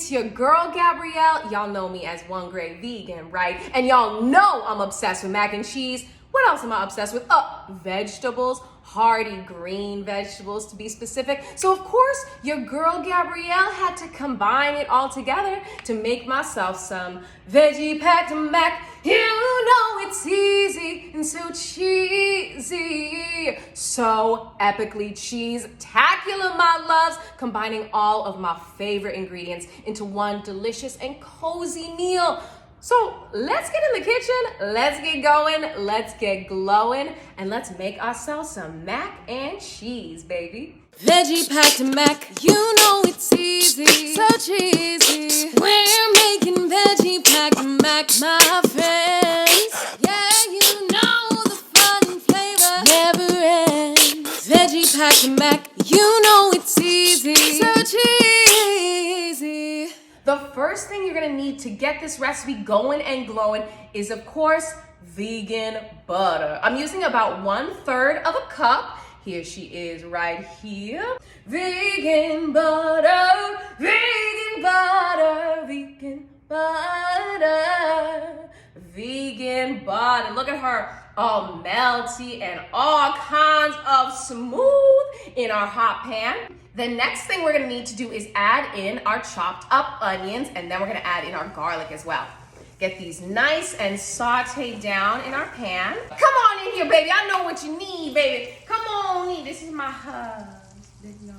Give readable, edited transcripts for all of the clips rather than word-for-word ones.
It's your girl, Gabrielle. Y'all know me as One Great Vegan, right? And y'all know I'm obsessed with mac and cheese. What else am I obsessed with? Vegetables, hearty green vegetables to be specific. So of course, your girl Gabrielle had to combine it all together to make myself some veggie packed mac. You know it's easy and so cheesy. So epically cheesetacular, my loves, combining all of my favorite ingredients into one delicious and cozy meal. So let's get in the kitchen, let's get going, let's get glowing, and let's make ourselves some mac and cheese, baby. Veggie packed mac, you know it's easy, so cheesy. We're making veggie packed mac, my friends. Yeah, you know the fun and flavor never ends. Veggie packed mac, you know it's easy, so cheesy. The first thing you're gonna need to get this recipe going and glowing is, of course, vegan butter. I'm using about 1/3 of a cup. Here she is right here. Vegan butter, vegan butter, vegan butter, vegan butter. Look at her, all melty and all kinds of smooth in our hot pan. The next thing we're gonna need to do is add in our chopped up onions, and then we're gonna add in our garlic as well. Get these nice and sauteed down in our pan. Come on in here, baby. I know what you need, baby. Come on in. This is my husband, y'all.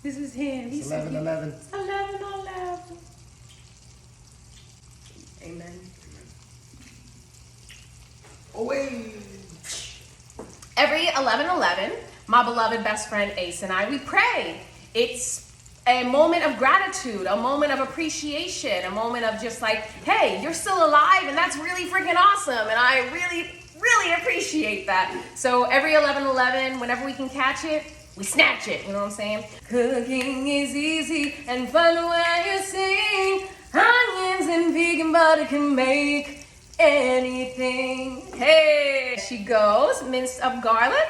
This is him. He's 11-11. 11-11. Amen. Away. Every 11-11, my beloved best friend Ace and I, we pray. It's a moment of gratitude, a moment of appreciation, a moment of just like, hey, you're still alive and that's really freaking awesome. And I really, really appreciate that. So every 11-11, whenever we can catch it, we snatch it, you know what I'm saying? Cooking is easy and fun when you sing. Onions and vegan butter can make anything. Hey, she goes, minced up garlic.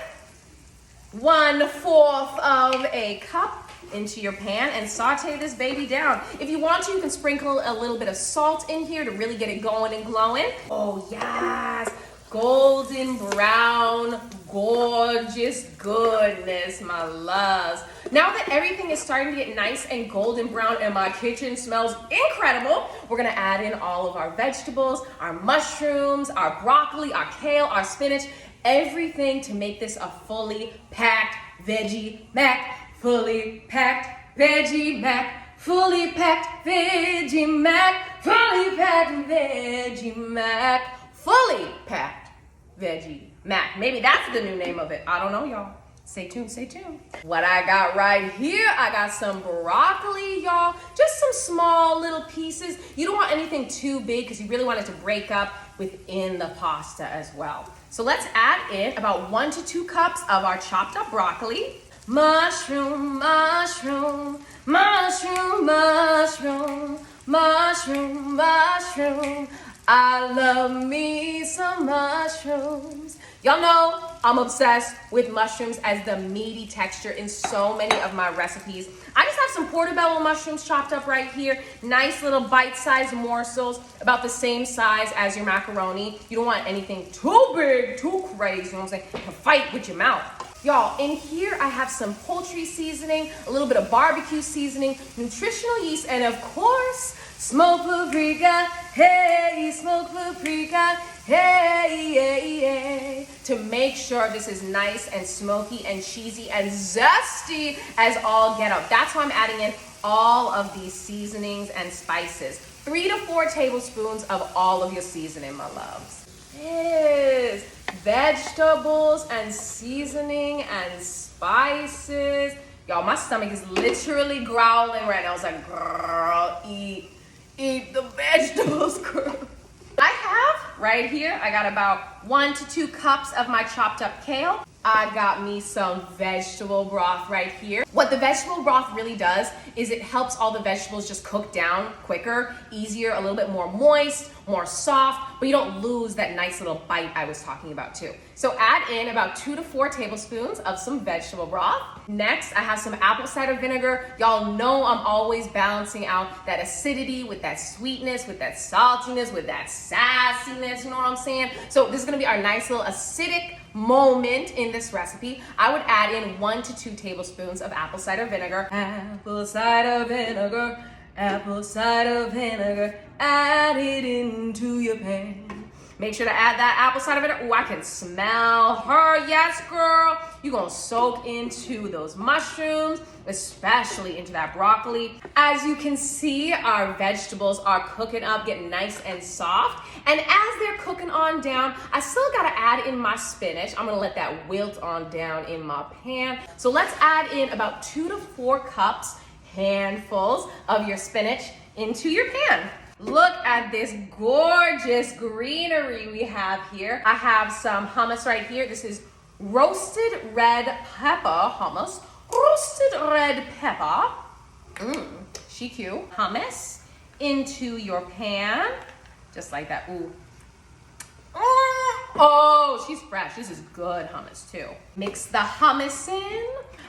1/4 of a cup into your pan and saute this baby down. If you want to, you can sprinkle a little bit of salt in here to really get it going and glowing. Oh yes, golden brown, gorgeous goodness, my loves. Now that everything is starting to get nice and golden brown and my kitchen smells incredible, we're gonna add in all of our vegetables, our mushrooms, our broccoli, our kale, our spinach, everything to make this a fully packed veggie mac. Fully packed veggie mac, fully packed veggie mac, fully packed veggie mac, fully packed veggie mac. Maybe that's the new name of it. I don't know, y'all. Stay tuned, stay tuned. What I got right here, I got some broccoli, y'all. Just some small little pieces. You don't want anything too big because you really want it to break up within the pasta as well. So let's add in about 1 to 2 cups of our chopped up broccoli. Mushroom, mushroom, mushroom, mushroom, mushroom, mushroom. I love me some mushrooms. Y'all know I'm obsessed with mushrooms as the meaty texture in so many of my recipes. I just have some portobello mushrooms chopped up right here. Nice little bite-sized morsels, about the same size as your macaroni. You don't want anything too big, too crazy, you know what I'm saying, to fight with your mouth. Y'all, in here I have some poultry seasoning, a little bit of barbecue seasoning, nutritional yeast, and of course, smoked paprika. Hey, smoked paprika. Hey, hey, hey. To make sure this is nice and smoky and cheesy and zesty as all get up. That's why I'm adding in all of these seasonings and spices. 3 to 4 tablespoons of all of your seasoning, my loves. Yes. Vegetables and seasoning and spices. Y'all, my stomach is literally growling right now. It's like, girl, eat the vegetables, girl. I have right here, I got about 1 to 2 cups of my chopped up kale. I got me some vegetable broth right here. What the vegetable broth really does is it helps all the vegetables just cook down quicker, easier, a little bit more moist, more soft, but you don't lose that nice little bite I was talking about too. So add in about 2 to 4 tablespoons of some vegetable broth. Next, I have some apple cider vinegar. Y'all know I'm always balancing out that acidity with that sweetness, with that saltiness, with that sassiness, you know what I'm saying? So this is gonna be our nice little acidic moment in this recipe. I would add in 1 to 2 tablespoons of apple cider vinegar. Apple cider vinegar, apple cider vinegar, add it into your pan. Make sure to add that apple cider vinegar. Oh, I can smell her. Yes, girl. You're gonna soak into those mushrooms, especially into that broccoli. As you can see, our vegetables are cooking up, getting nice and soft. And as they're cooking on down, I still gotta add in my spinach. I'm gonna let that wilt on down in my pan. So let's add in about 2 to 4 cups, handfuls of your spinach into your pan. Look at this gorgeous greenery we have here. I have some hummus right here. This is roasted red pepper hummus. Roasted red pepper. She cute. Hummus into your pan. Just like that. Ooh. Oh, she's fresh. This is good hummus too. Mix the hummus in.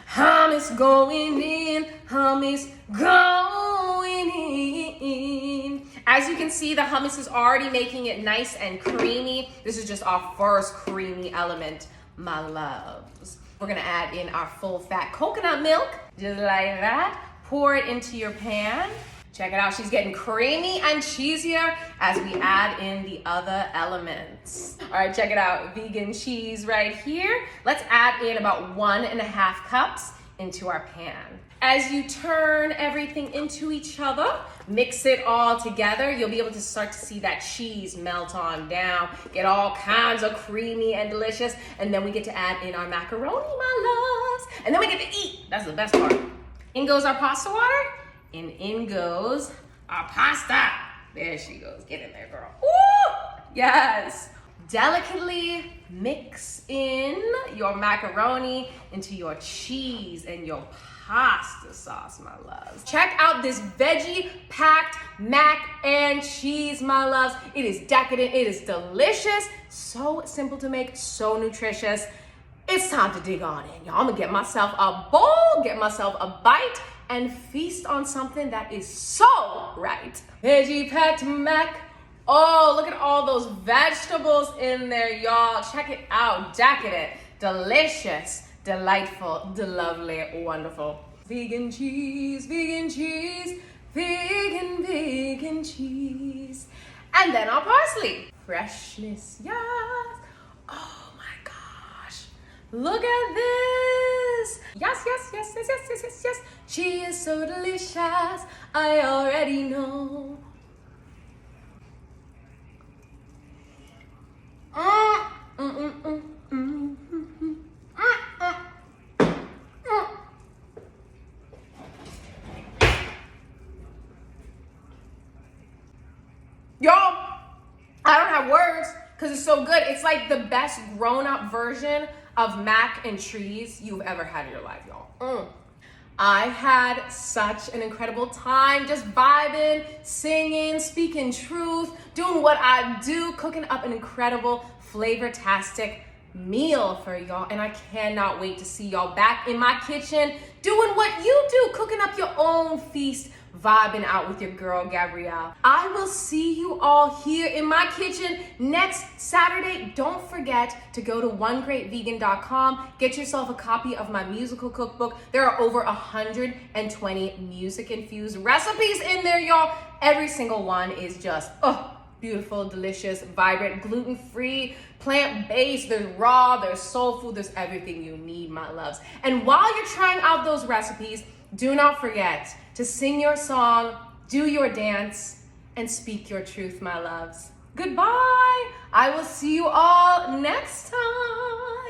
Hummus going in. Hummus going in. As you can see, the hummus is already making it nice and creamy. This is just our first creamy element, my loves. We're gonna add in our full fat coconut milk, just like that. Pour it into your pan. Check it out, she's getting creamy and cheesier as we add in the other elements. All right, check it out, vegan cheese right here. Let's add in about 1.5 cups into our pan. As you turn everything into each other, mix it all together, you'll be able to start to see that cheese melt on down, get all kinds of creamy and delicious, and then we get to add in our macaroni, my loves, and then we get to eat. That's the best part. In goes our pasta water, and in goes our pasta. There she goes. Get in there, girl. Ooh, yes. Delicately mix in your macaroni into your cheese and your pasta sauce, my loves. Check out this veggie packed mac and cheese, my loves. It is decadent, it is delicious, so simple to make, so nutritious. It's time to dig on in, y'all. I'm gonna get myself a bowl, get myself a bite, and feast on something that is so right. Veggie packed mac. Oh, look at all those vegetables in there, y'all. Check it out, decadent, delicious, delightful, lovely, wonderful. Vegan cheese, vegan cheese, vegan cheese. And then our parsley. Freshness, yes. Oh my gosh. Look at this. Yes. She is so delicious. I already know. Y'all, I don't have words because it's so good. It's like the best grown-up version of mac and cheese you've ever had in your life, y'all. I had such an incredible time just vibing, singing, speaking truth, doing what I do, cooking up an incredible, flavor-tastic meal for y'all. And I cannot wait to see y'all back in my kitchen doing what you do, cooking up your own feast, vibing out with your girl, Gabrielle. I will see you all here in my kitchen next Saturday. Don't forget to go to onegreatvegan.com. Get yourself a copy of my musical cookbook. There are over 120 music-infused recipes in there, y'all. Every single one is just, beautiful, delicious, vibrant, gluten-free, plant-based. There's raw, there's soul food, there's everything you need, my loves. And while you're trying out those recipes, do not forget to sing your song, do your dance, and speak your truth, my loves. Goodbye. I will see you all next time.